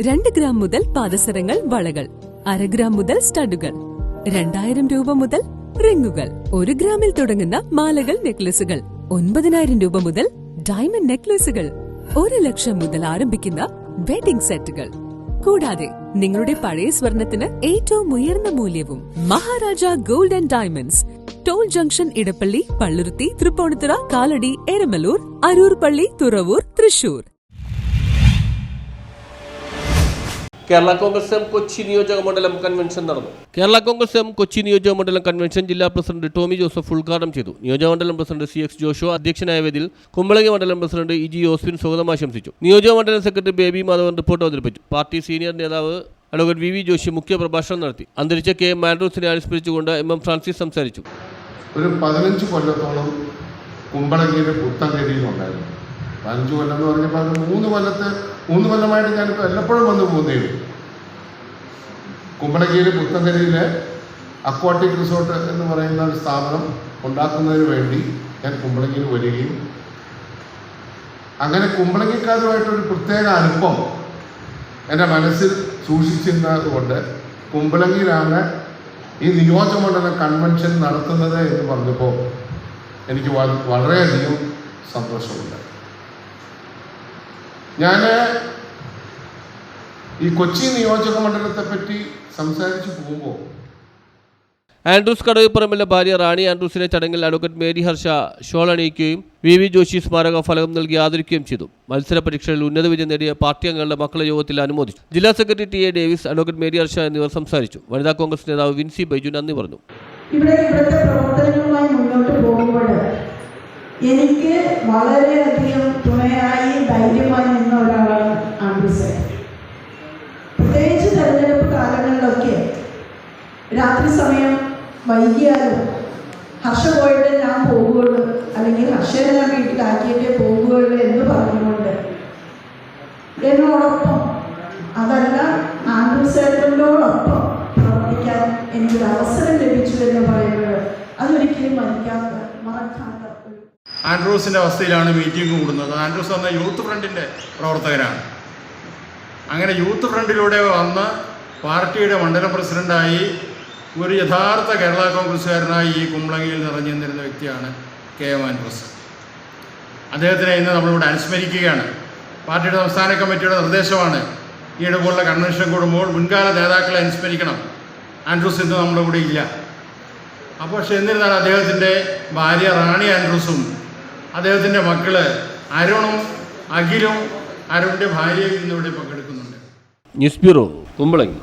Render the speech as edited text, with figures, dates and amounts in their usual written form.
2 gram മുതൽ പാദസരങ്ങൾ, വളകൾ, 1/2 gram മുതൽ സ്റ്റഡുകൾ, 2000 രൂപ മുതൽ റിങ്ങുകൾ, 1 ഗ്രാമിൽ തുടങ്ങുന്ന മാലകൾ, നെക്ലസുകൾ, 9000 രൂപ മുതൽ ഡയമണ്ട് നെക്ലസുകൾ, 1 ലക്ഷം മുതൽ ആരംഭിക്കുന്ന വെഡിംഗ് സെറ്റുകൾ. കൂടാതെ നിങ്ങളുടെ പഴയ സ്വർണത്തിന് ഏറ്റവും ഉയർന്ന മൂല്യവും. Maharaja gold and diamonds, toll junction, Edappally, Palluruthy, Thrippunithura, Kalady, Eramalloor, Aroor Palli, Thuravoor, Thrissur. Kerala Congress M Kochi നിയോജക മണ്ഡലം കൺവെൻഷൻ നടന്നു. കേരള കോൺഗ്രസ് എം കൊച്ചി നിയോജക മണ്ഡലം കൺവെൻഷൻ ജില്ലാ പ്രസിഡന്റ് ടോമി ജോസഫ് ഉദ്ഘാടനം ചെയ്തു. നിയോജകമണ്ഡലം പ്രസിഡന്റ് CX ജോഷുവ അധ്യക്ഷനായ വേദിയിൽ കുമ്പളങ്ങി മണ്ഡലം പ്രസിഡന്റ് EG ഓസ്വിൻ സ്വാഗതം ആശംസിച്ചു. നിയോജക മണ്ഡലം സെക്രട്ടറി ബേബി മാധവൻ റിപ്പോർട്ട് അവതരിപ്പിച്ചു. പാർട്ടി സീനിയർ നേതാവ് അഡ്വക്കേറ്റ് VV ജോഷി മുഖ്യ പ്രഭാഷണം നടത്തി. അന്തരിച്ച KM ആൻഡ്രൂസിനെ അനുസ്മരിച്ചുകൊണ്ട് MM ഫ്രാൻസിസ് സംസാരിച്ചു. ഒരു 15 കൊല്ലത്തോളം കുമ്പളങ്ങിയുടെ പുത്തൻകരിയിലുണ്ടായിരുന്നു. 15 കൊല്ലം എന്ന് പറഞ്ഞപ്പോൾ അത് 3 കൊല്ലമായിട്ട് ഞാനിപ്പോൾ എല്ലപ്പോഴും വന്ന് പോകുന്നേ. കുമ്പളങ്ങിയിലെ പുത്തൻകരിയിലെ അക്വാട്ടിക് റിസോർട്ട് എന്ന് പറയുന്ന ഒരു സ്ഥാപനം ഉണ്ടാക്കുന്നതിന് വേണ്ടി ഞാൻ കുമ്പളങ്ങിയിൽ വരികയും അങ്ങനെ കുമ്പളങ്ങിക്കാരുമായിട്ടൊരു പ്രത്യേക അനുഭവം എൻ്റെ മനസ്സിൽ സൂക്ഷിച്ചിരുന്നത് കൊണ്ട് കുമ്പളങ്ങിയിലാണ് ഈ നിയോജകമണ്ഡലം കൺവെൻഷൻ നടത്തുന്നത് എന്ന് പറഞ്ഞപ്പോൾ എനിക്ക് വളരെയധികം സന്തോഷമുണ്ട്. ഞാൻ ഈ കൊച്ചി നിയോജക മണ്ഡലത്തെ പറ്റി സംസാരിച്ചു പോകുമ്പോൾ ആൻഡ്രൂസ് കടവിപ്പറമ്പിലെ ഭാര്യ റാണി ആൻഡ്രൂസിനെ ചടങ്ങിൽ അഡ്വക്കേറ്റ് മേരി ഹർഷ ഷോൾ അണിയിക്കുകയും VV ജോഷി സ്മാരക ഫലകം നൽകി ആദരിക്കുകയും ചെയ്തു. മത്സര പരീക്ഷകളിൽ ഉന്നത വിജയം നേടിയ പാർട്ടി അംഗങ്ങളുടെ മക്കളെ യോഗത്തിൽ അനുമോദിച്ചു. ജില്ലാ secretary TA Davis, advocate Mary Harsha എന്നിവർ സംസാരിച്ചു. വനിതാ കോൺഗ്രസ് നേതാവ് വിൻസി ബൈജു നന്ദി പറഞ്ഞു. ഇവിടുത്തെ പ്രവർത്തനങ്ങളുമായി മുന്നോട്ട് പോകുമ്പോൾ എനിക്ക് വളരെയധികം തുണയായി ധൈര്യമായി നിന്ന ഒരാളാണ് ആൻഡ്രൂസ്. പ്രത്യേകിച്ച് തെരഞ്ഞെടുപ്പ് കാലങ്ങളിലൊക്കെ രാത്രി സമയം വൈകിയാലും ഹർഷ പോയിട്ട് ഞാൻ പോകുകയുള്ളൂ, അല്ലെങ്കിൽ ഹർഷനെ ഞാൻ വീട്ടിലാക്കിയിട്ടേ പോകുകയുള്ളൂ എന്ന് പറഞ്ഞുകൊണ്ട് എന്നോടൊപ്പം, അതല്ല ആൻഡ്രൂസേട്ടനോടൊപ്പം പ്രവർത്തിക്കാൻ എനിക്കൊരു അവസരം ലഭിച്ചു എന്ന് പറയുന്നത് അതൊരിക്കലും മറക്കാത്ത. ആൻഡ്രൂസിൻ്റെ അവസ്ഥയിലാണ് മീറ്റിംഗ് കൂടുന്നത്. ആൻഡ്രൂസ് എന്ന യൂത്ത് ഫ്രണ്ടിൻ്റെ പ്രവർത്തകനാണ്. അങ്ങനെ യൂത്ത് ഫ്രണ്ടിലൂടെ വന്ന് പാർട്ടിയുടെ മണ്ഡലം പ്രസിഡൻ്റായി ഒരു യഥാർത്ഥ കേരള കോൺഗ്രസ്സുകാരനായി ഈ കുമ്പളങ്ങിയിൽ നിറഞ്ഞു നിന്നിരുന്ന വ്യക്തിയാണ് KM ആൻഡ്രൂസ്. അദ്ദേഹത്തിനെ ഇന്ന് നമ്മളിവിടെ അനുസ്മരിക്കുകയാണ്. പാർട്ടിയുടെ സംസ്ഥാന കമ്മിറ്റിയുടെ നിർദ്ദേശമാണ് ഈയിടെ പോലുള്ള കൺവെൻഷൻ കൂടുമ്പോൾ മുൻകാല നേതാക്കളെ അനുസ്മരിക്കണം. ആൻഡ്രൂസ് ഇന്ന് നമ്മുടെ കൂടെ ഇല്ല. അപ്പോൾ പക്ഷേ എന്നിരുന്നാൽ അദ്ദേഹത്തിൻ്റെ ഭാര്യ റാണി ആൻഡ്രൂസും അദ്ദേഹത്തിൻ്റെ മക്കൾ അരുണും അഖിലും അരുണിൻ്റെ ഭാര്യയും ഇന്നിവിടെ പങ്കെടുക്കുന്നുണ്ട്. News bureau, Kumbalangi.